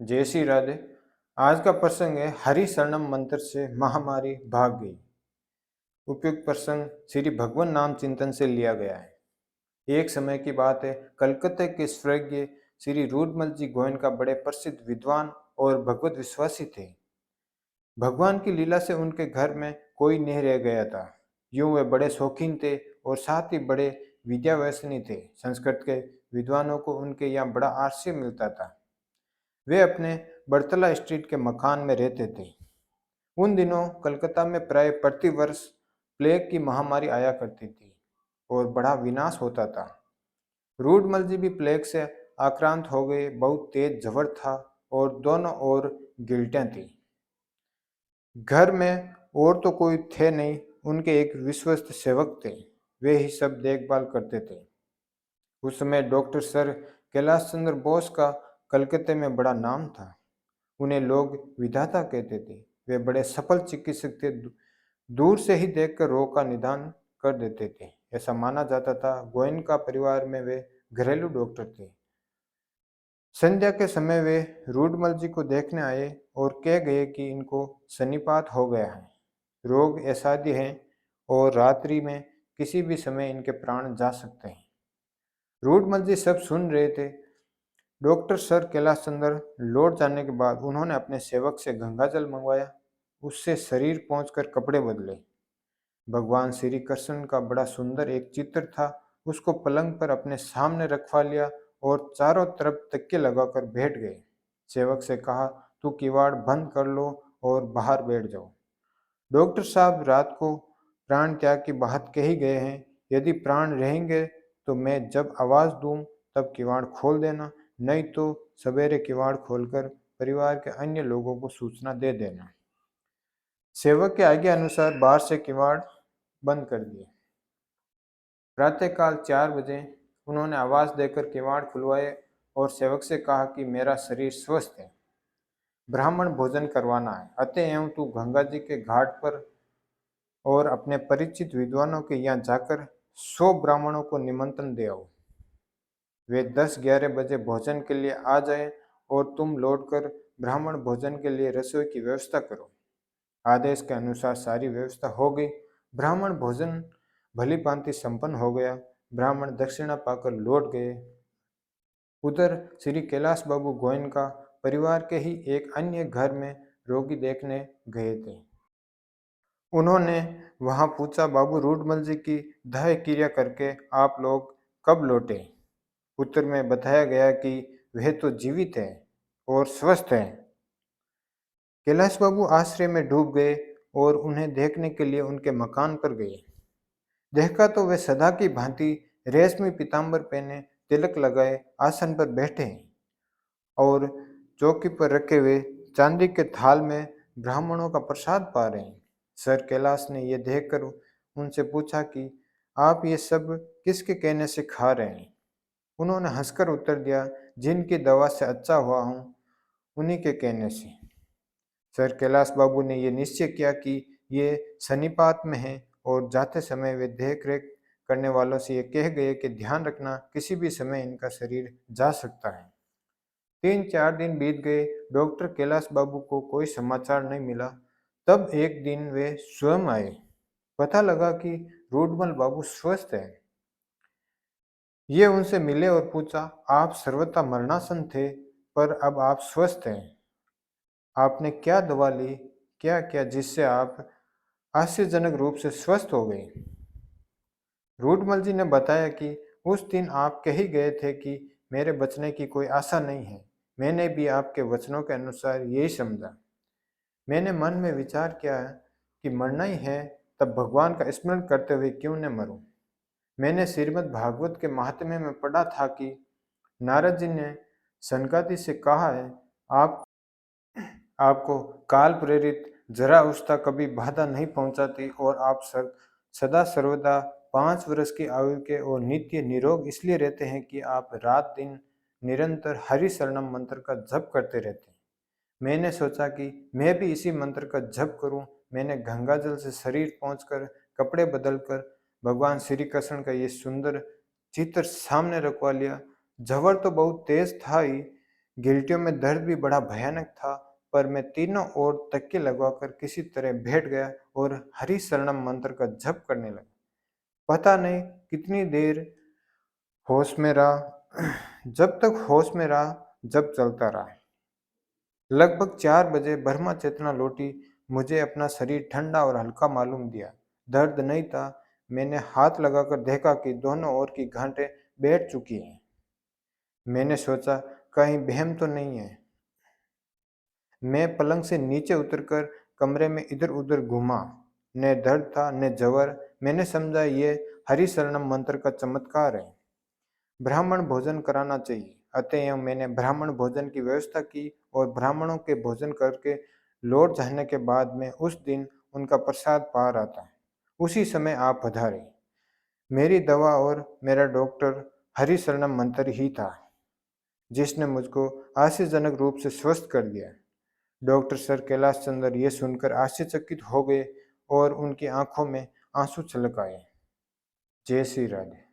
जय श्री राधे। आज का प्रसंग है हरि शरणम मंत्र से महामारी भाग गई। उपयुक्त प्रसंग श्री भगवान नाम चिंतन से लिया गया है। एक समय की बात है, कलकत्ते के स्वर्गीय श्री रूडमल जी गोयनका बड़े प्रसिद्ध विद्वान और भगवत विश्वासी थे। भगवान की लीला से उनके घर में कोई नहीं रह गया था। यूं वे बड़े शौकीन थे और साथ ही बड़े विद्याव्यसनी थे। संस्कृत के विद्वानों को उनके यहाँ बड़ा आश्रय मिलता था। वे अपने बड़तला स्ट्रीट के मकान में रहते थे। उन दिनों कलकत्ता में प्राय प्रतिवर्ष प्लेग की महामारी आया करती थी और बड़ा विनाश होता था। रूडमल जी भी प्लेग से आक्रांत हो गए। बहुत तेज जबर था और दोनों ओर गिल्टें थी। घर में और तो कोई थे नहीं, उनके एक विश्वस्त सेवक थे। वे ही सब देखभाल करते थे। उस समय डॉक्टर सर कैलाश चंद्र बोस का कलकत्ते में बड़ा नाम था। उन्हें लोग विधाता कहते थे। वे बड़े सफल चिकित्सक थे। दूर से ही देखकर रोग का निदान कर देते थे। ऐसा माना जाता था। गोयनका परिवार में वे घरेलू डॉक्टर थे। संध्या के समय वे रूडमल जी को देखने आए और कह गए कि इनको सन्निपात हो गया है। रोग असाध्य है और रात्रि में किसी भी समय इनके प्राण जा सकते हैं। रूडमल जी सब सुन रहे थे। डॉक्टर सर कैलाश चंद्र लौट जाने के बाद उन्होंने अपने सेवक से गंगाजल मंगवाया। उससे शरीर पहुंचकर कपड़े बदले। भगवान श्री कृष्ण का बड़ा सुंदर एक चित्र था। उसको पलंग पर अपने सामने रखवा लिया और चारों तरफ तकिए लगाकर बैठ गए। सेवक से कहा, तू किवाड़ बंद कर लो और बाहर बैठ जाओ। डॉक्टर साहब रात को प्राण त्याग की बात कही गए हैं। यदि प्राण रहेंगे तो मैं जब आवाज दूं तब किवाड़ खोल देना, नहीं तो सवेरे किवाड़ खोलकर परिवार के अन्य लोगों को सूचना दे देना। सेवक के आज्ञा अनुसार बाहर से किवाड़ बंद कर दिए। प्रातःकाल 4 बजे उन्होंने आवाज देकर किवाड़ खुलवाए और सेवक से कहा कि मेरा शरीर स्वस्थ है, ब्राह्मण भोजन करवाना है, अतएव तू गंगा जी के घाट पर और अपने परिचित विद्वानों के यहाँ जाकर 100 ब्राह्मणों को निमंत्रण दे आओ। वे 10-11 बजे भोजन के लिए आ जाए और तुम लौटकर ब्राह्मण भोजन के लिए रसोई की व्यवस्था करो। आदेश के अनुसार सारी व्यवस्था हो गई। ब्राह्मण भोजन भली भांति संपन्न हो गया। ब्राह्मण दक्षिणा पाकर लौट गए। उधर श्री कैलाश बाबू गोयनका परिवार के ही एक अन्य घर में रोगी देखने गए थे। उन्होंने वहां पूछा, बाबू रूडमल जी की दाह क्रिया करके आप लोग कब लौटे? उत्तर में बताया गया कि वह तो जीवित है और स्वस्थ है। कैलाश बाबू आश्रय में डूब गए और उन्हें देखने के लिए उनके मकान पर गए। देखा तो वे सदा की भांति रेशमी पीताम्बर पहने, तिलक लगाए आसन पर बैठे हैं और चौकी पर रखे हुए चांदी के थाल में ब्राह्मणों का प्रसाद पा रहे हैं। सर कैलाश ने यह देखकर उनसे पूछा कि आप ये सब किसके कहने से खा रहे हैं? उन्होंने हंसकर उत्तर दिया, जिनकी दवा से अच्छा हुआ हूँ उन्हीं के कहने से। सर कैलाश बाबू ने यह निश्चय किया कि ये सन्निपात में है और जाते समय वे देख रेख करने वालों से ये कह गए कि ध्यान रखना, किसी भी समय इनका शरीर जा सकता है। 3-4 दिन बीत गए। डॉक्टर कैलाश बाबू को कोई समाचार नहीं मिला। तब एक दिन वे स्वयं आए। पता लगा कि रूडमल बाबू स्वस्थ है। ये उनसे मिले और पूछा, आप सर्वथा मरणासन थे पर अब आप स्वस्थ हैं। आपने क्या दवा ली, क्या किया जिससे आप आश्चर्यजनक रूप से स्वस्थ हो गए? रूडमल जी ने बताया कि उस दिन आप कह ही गए थे कि मेरे बचने की कोई आशा नहीं है। मैंने भी आपके वचनों के अनुसार यही समझा। मैंने मन में विचार किया कि मरना ही है, तब भगवान का स्मरण करते हुए क्यों न मरूं। मैंने श्रीमद् भागवत के महात्म्य में पढ़ा था कि नारद जी ने सनकादि से कहा है, आप आपको काल प्रेरित जरा अवस्था कभी बाधा नहीं पहुंचाती और आप सदा सर्वदा 5 वर्ष की आयु के और नित्य निरोग इसलिए रहते हैं कि आप रात दिन निरंतर हरि शरणम मंत्र का जप करते रहते हैं। मैंने सोचा कि मैं भी इसी मंत्र का जप करूं। मैंने गंगाजल से शरीर पहुंचकर कपड़े बदलकर भगवान श्री कृष्ण का ये सुंदर चित्र सामने रखवा लिया। जबर तो बहुत तेज था ही, गिल्टियों में दर्द भी बड़ा भयानक था, पर मैं तीनों ओर तकिए लगवाकर किसी तरह बैठ गया और हरि शरणम मंत्र का जप करने लगा। पता नहीं कितनी देर होश में रहा, जब तक होश में रहा, जब चलता रहा। लगभग 4 बजे ब्रह्मा चेतना लौटी। मुझे अपना शरीर ठंडा और हल्का मालूम दिया। दर्द नहीं था। मैंने हाथ लगाकर देखा कि दोनों ओर की गांठें बैठ चुकी हैं। मैंने सोचा कहीं वहम तो नहीं है। मैं पलंग से नीचे उतरकर कमरे में इधर उधर घूमा। न दर्द था न जवर। मैंने समझा ये हरि शरणम मंत्र का चमत्कार है। ब्राह्मण भोजन कराना चाहिए, अतएव मैंने ब्राह्मण भोजन की व्यवस्था की और ब्राह्मणों के भोजन करके लौट जाने के बाद मैं उस दिन उनका प्रसाद पा रहा था। उसी समय आप पधारे। मेरी दवा और मेरा डॉक्टर हरि शरणम मंत्र ही था, जिसने मुझको आश्चर्यजनक रूप से स्वस्थ कर दिया। डॉक्टर सर कैलाश चंद्र ये सुनकर आश्चर्यचकित हो गए और उनकी आंखों में आंसू छलक आए। जय श्री राधे।